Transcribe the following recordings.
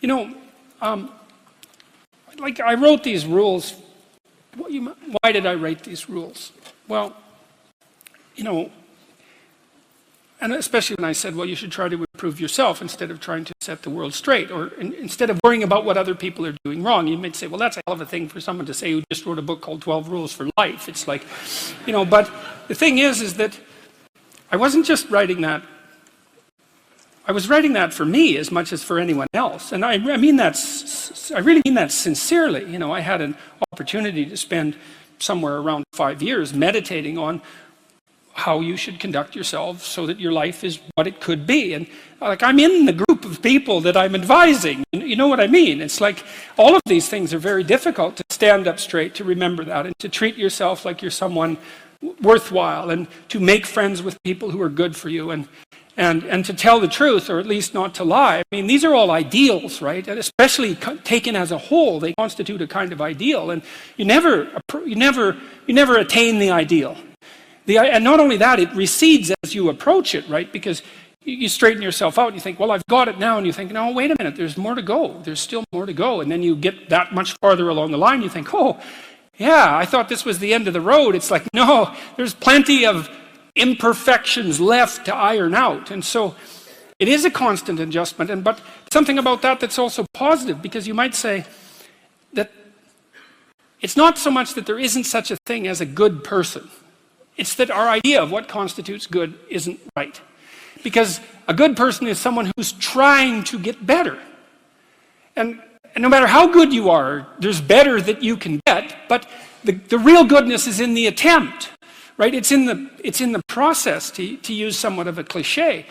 You know, like I wrote these rules. Why did I write these rules? Well, you know, and especially when I said, well, you should try to improve yourself instead of trying to set the world straight, or instead of worrying about what other people are doing wrong. You might say, well, that's a hell of a thing for someone to say who just wrote a book called 12 Rules for Life. It's like, you know, but the thing is that I wasn't just writing that. I was writing that for me as much as for anyone else. And I really mean that sincerely. You know, I had an opportunity to spend somewhere around 5 years meditating on how you should conduct yourself so that your life is what it could be. And like, I'm in the group of people that I'm advising. You know what I mean? It's like all of these things are very difficult to stand up straight, to remember that, and to treat yourself like you're someone worthwhile, and to make friends with people who are good for you, and to tell the truth, or at least not to lie. I mean, these are all ideals, right? And especially taken as a whole, they constitute a kind of ideal. And you never attain the ideal. And not only that, it recedes as you approach it, right? Because you straighten yourself out and you think, well, I've got it now. And you think, no, wait a minute, there's more to go. There's still more to go. And then you get that much farther along the line, you think, oh, yeah, I thought this was the end of the road. It's like, no, there's plenty of imperfections left to iron out. And so it is a constant adjustment. But something about that that's also positive, because you might say that it's not so much that there isn't such a thing as a good person. It's that our idea of what constitutes good isn't right. Because a good person is someone who's trying to get better. And no matter how good you are, there's better that you can get, but the real goodness is in the attempt, right? It's in the process, to use somewhat of a cliche.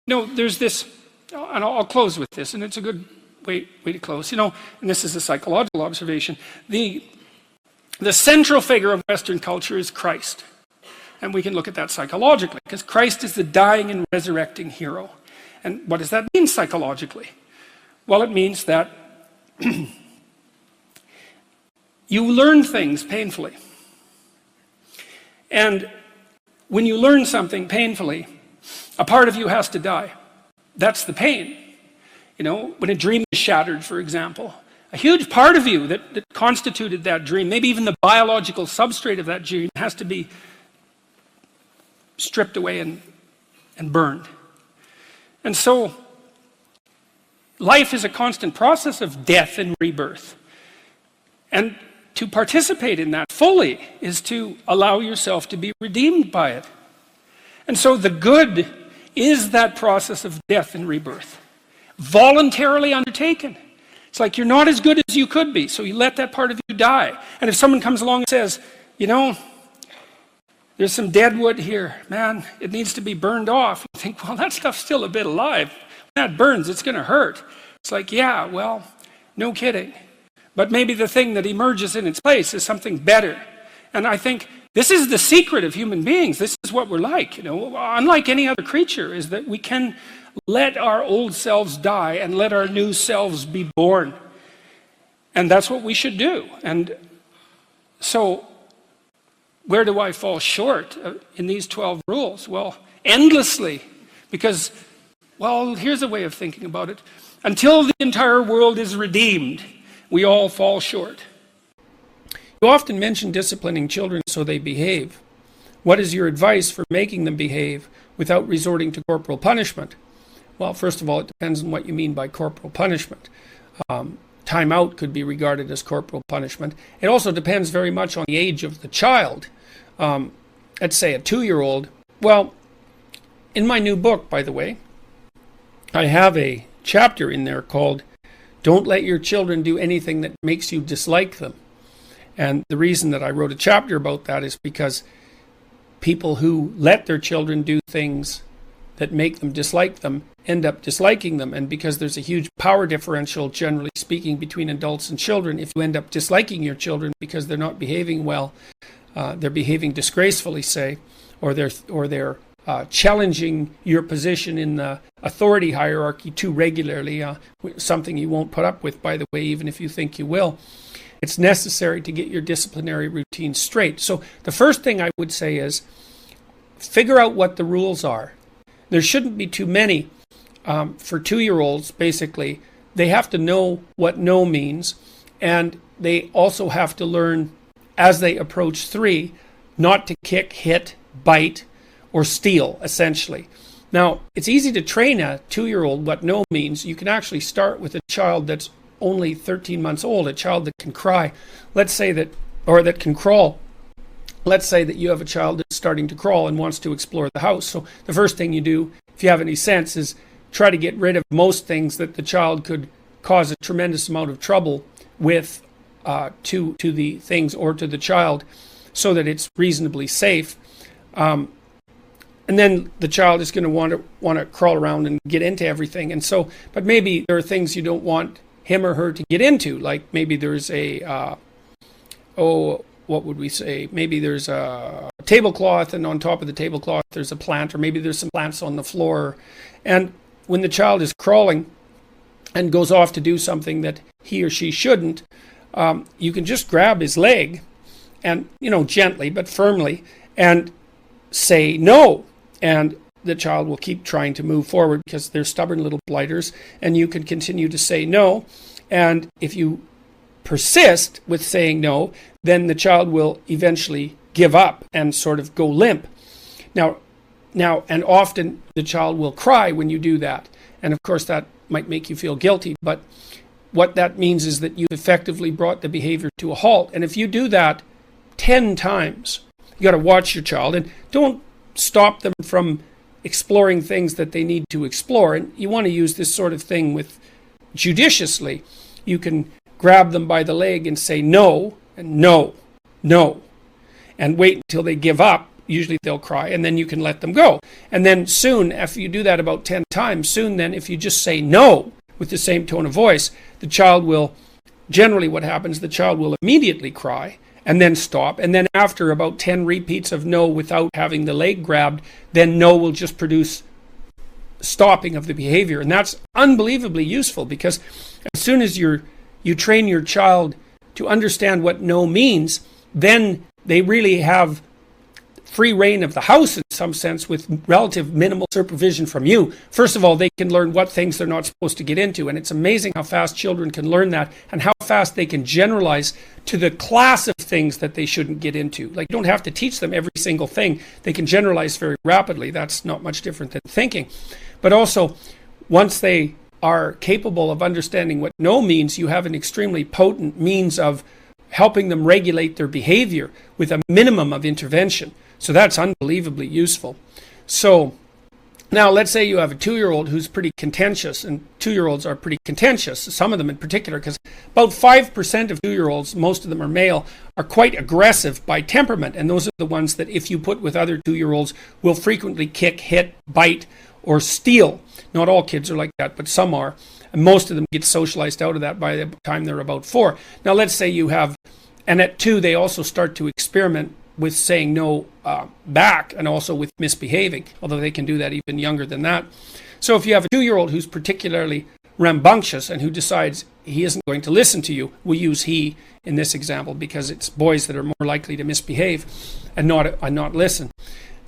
You know, there's this, and I'll close with this, and it's a good way to close. You know, and this is a psychological observation. The central figure of Western culture is Christ. And we can look at that psychologically, because Christ is the dying and resurrecting hero. And what does that mean psychologically? Well, it means that you learn things painfully. And when you learn something painfully, a part of you has to die. That's the pain. You know, when a dream is shattered, for example, a huge part of you that constituted that dream, maybe even the biological substrate of that dream, has to be stripped away and burned. And so life is a constant process of death and rebirth. And to participate in that fully is to allow yourself to be redeemed by it. And so the good is that process of death and rebirth, voluntarily undertaken. It's like you're not as good as you could be, so you let that part of you die. And if someone comes along and says, you know, there's some dead wood here, man, it needs to be burned off. You think, well, that stuff's still a bit alive. When that burns, it's going to hurt. It's like, yeah, well, no kidding. But maybe the thing that emerges in its place is something better. And I think this is the secret of human beings. This is what we're like, you know. Unlike any other creature, is that we can let our old selves die and let our new selves be born. And that's what we should do. And so, where do I fall short in these 12 rules? Well, endlessly. Because, well, here's a way of thinking about it. Until the entire world is redeemed, we all fall short. You often mention disciplining children so they behave. What is your advice for making them behave without resorting to corporal punishment? Well, first of all, it depends on what you mean by corporal punishment. Time out could be regarded as corporal punishment. It also depends very much on the age of the child. Let's say a 2-year-old. Well, in my new book, by the way, I have a chapter in there called "Don't Let Your Children Do Anything That Makes You Dislike Them." And the reason that I wrote a chapter about that is because people who let their children do things that make them dislike them end up disliking them. And because there's a huge power differential, generally speaking, between adults and children, if you end up disliking your children because they're not behaving well, they're behaving disgracefully, say, or they're challenging your position in the authority hierarchy too regularly, something you won't put up with, by the way, even if you think you will. It's necessary to get your disciplinary routine straight. So the first thing I would say is figure out what the rules are. There shouldn't be too many. For 2-year-olds, basically, they have to know what no means, and they also have to learn, as they approach 3, not to kick, hit, bite, or steal, essentially. Now, it's easy to train a 2-year-old what no means. You can actually start with a child that's only 13 months old, a child that can cry, let's say that, or that can crawl. Let's say that you have a child that's starting to crawl and wants to explore the house. So the first thing you do, if you have any sense, is try to get rid of most things that the child could cause a tremendous amount of trouble with to the things or to the child, so that it's reasonably safe. And then the child is going to want to crawl around and get into everything. And so, but maybe there are things you don't want him or her to get into, like maybe there's a what would we say? Maybe there's a tablecloth, and on top of the tablecloth there's a plant, or maybe there's some plants on the floor. And when the child is crawling and goes off to do something that he or she shouldn't, you can just grab his leg and, gently but firmly, and say no. And the child will keep trying to move forward because they're stubborn little blighters, and you can continue to say no. And if you persist with saying no, then the child will eventually give up and sort of go limp. Now, and often the child will cry when you do that. And of course that might make you feel guilty, but what that means is that you've effectively brought the behavior to a halt. And if you do that 10 times, you got to watch your child, and don't stop them from exploring things that they need to explore. And you want to use this sort of thing with judiciously. You can grab them by the leg and say no, and no, no, and wait until they give up. Usually they'll cry, and then you can let them go. And then soon, after you do that about 10 times, soon then, if you just say no with the same tone of voice, the child will, generally what happens, the child will immediately cry and then stop. And then after about 10 repeats of no without having the leg grabbed, then no will just produce stopping of the behavior. And that's unbelievably useful, because as soon as you train your child to understand what no means, then they really have free reign of the house in some sense, with relative minimal supervision from you. First of all, they can learn what things they're not supposed to get into, and it's amazing how fast children can learn that, and how fast they can generalize to the class of things that they shouldn't get into. Like, you don't have to teach them every single thing. They can generalize very rapidly. That's not much different than thinking. But also, once they are capable of understanding what no means, you have an extremely potent means of helping them regulate their behavior with a minimum of intervention. So that's unbelievably useful. So now let's say you have a 2-year-old who's pretty contentious, and 2-year-olds are pretty contentious, some of them in particular, because about 5% of 2-year-olds, most of them are male, are quite aggressive by temperament. And those are the ones that, if you put with other 2-year-olds, will frequently kick, hit, bite, or steal. Not all kids are like that, but some are. And most of them get socialized out of that by the time they're about 4. Now let's say you have, and at 2 they also start to experiment with saying no back, and also with misbehaving, although they can do that even younger than that. So if you have a 2-year-old who's particularly rambunctious and who decides he isn't going to listen to you, we'll use he in this example because it's boys that are more likely to misbehave and not listen.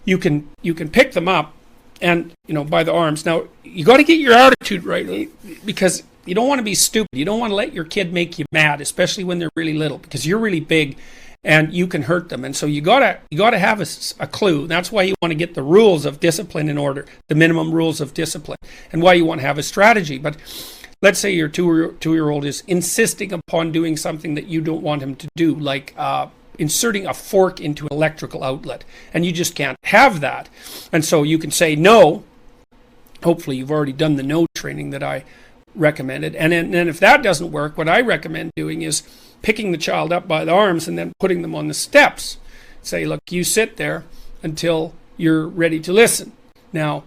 You can pick them up and, by the arms. Now, you got to get your attitude right, because you don't want to be stupid. You don't want to let your kid make you mad, especially when they're really little, because you're really big and you can hurt them. And so you gotta have a clue. That's why you want to get the rules of discipline in order, the minimum rules of discipline, and why you want to have a strategy. But let's say your two-year-old is insisting upon doing something that you don't want him to do, like inserting a fork into an electrical outlet, and you just can't have that. And so you can say no. Hopefully you've already done the no training that I recommended. And then if that doesn't work, what I recommend doing is picking the child up by the arms and then putting them on the steps. Say, look, you sit there until you're ready to listen. Now,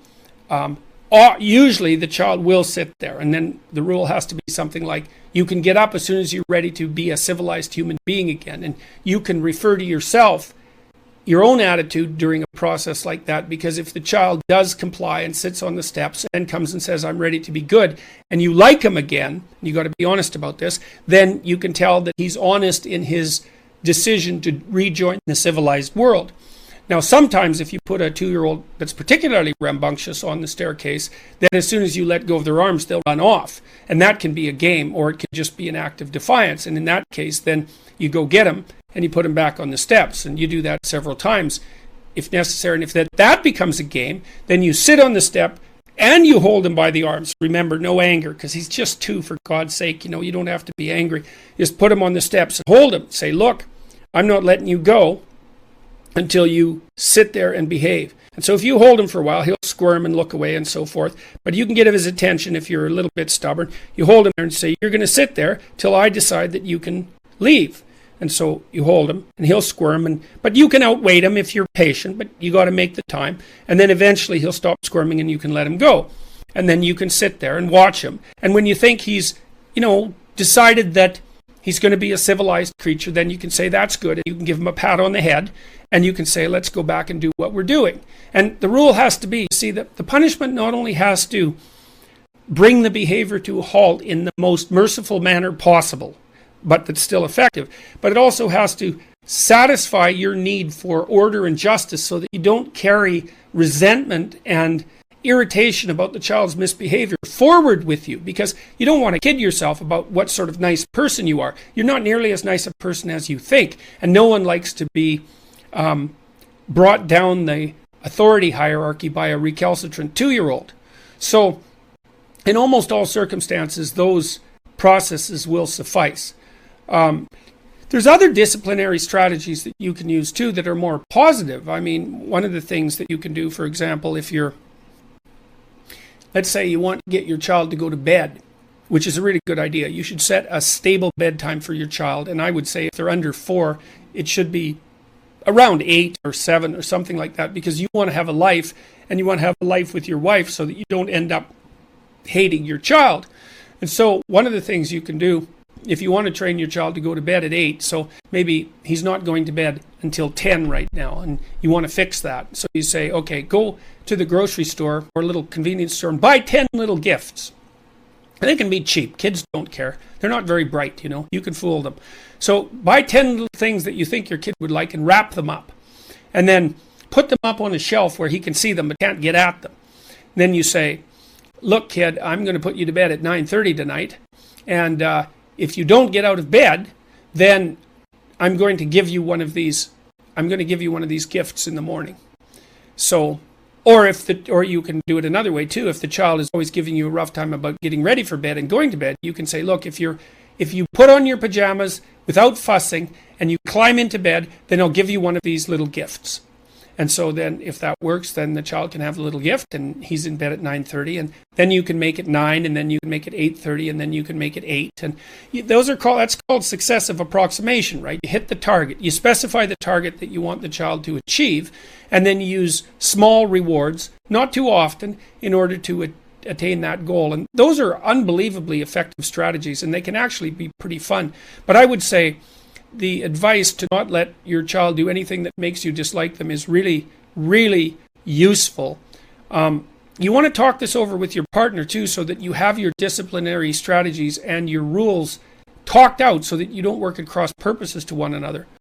usually the child will sit there, and then the rule has to be something like, you can get up as soon as you're ready to be a civilized human being again. And you can refer to yourself, your own attitude during a process like that, because if the child does comply and sits on the steps and comes and says, I'm ready to be good, and you like him again, you got to be honest about this, then you can tell that he's honest in his decision to rejoin the civilized world. Now, sometimes if you put a 2-year-old that's particularly rambunctious on the staircase, then as soon as you let go of their arms, they'll run off. And that can be a game, or it can just be an act of defiance. And in that case, then you go get them and you put them back on the steps. And you do that several times if necessary. And if that becomes a game, then you sit on the step and you hold him by the arms. Remember, no anger, because he's just 2, for God's sake. You don't have to be angry. Just put him on the steps and hold him. Say, look, I'm not letting you go until you sit there and behave. And so if you hold him for a while, he'll squirm and look away and so forth. But you can get his attention if you're a little bit stubborn. You hold him there and say, you're going to sit there till I decide that you can leave. And so you hold him and he'll squirm. But you can outwait him if you're patient, but you got to make the time. And then eventually he'll stop squirming and you can let him go. And then you can sit there and watch him. And when you think he's, decided that he's going to be a civilized creature, then you can say, that's good. And you can give him a pat on the head. And you can say, let's go back and do what we're doing. And the rule has to be, see, that the punishment not only has to bring the behavior to a halt in the most merciful manner possible, but that's still effective, but it also has to satisfy your need for order and justice so that you don't carry resentment and irritation about the child's misbehavior forward with you, because you don't want to kid yourself about what sort of nice person you are. You're not nearly as nice a person as you think, and no one likes to be brought down the authority hierarchy by a recalcitrant 2-year-old. So in almost all circumstances, those processes will suffice. There's other disciplinary strategies that you can use too that are more positive. I mean, one of the things that you can do, for example, let's say you want to get your child to go to bed, which is a really good idea. You should set a stable bedtime for your child. And I would say if they're under 4, it should be around 8 or 7 or something like that, because you want to have a life, and you want to have a life with your wife so that you don't end up hating your child. And so one of the things you can do, if you want to train your child to go to bed at 8, so maybe he's not going to bed until 10 right now, and you want to fix that. So you say, okay, go to the grocery store or a little convenience store and buy 10 little gifts. And they can be cheap. Kids don't care. They're not very bright, You can fool them. So buy 10 little things that you think your kid would like and wrap them up. And then put them up on a shelf where he can see them but can't get at them. And then you say, look, kid, I'm going to put you to bed at 9:30 tonight. And if you don't get out of bed, then I'm going to give you one of these. I'm going to give you one of these gifts in the morning. So, or you can do it another way too. If the child is always giving you a rough time about getting ready for bed and going to bed, you can say, look, if you put on your pajamas without fussing and you climb into bed, then I'll give you one of these little gifts. And so then if that works, then the child can have a little gift and he's in bed at 9:30, and then you can make it 9, and then you can make it 8:30, and then you can make it 8. And that's called successive approximation, right? You hit the target. You specify the target that you want the child to achieve, and then you use small rewards, not too often, in order to attain that goal. And those are unbelievably effective strategies, and they can actually be pretty fun. But I would say the advice to not let your child do anything that makes you dislike them is really, really useful. You want to talk this over with your partner too, so that you have your disciplinary strategies and your rules talked out so that you don't work at cross purposes to one another.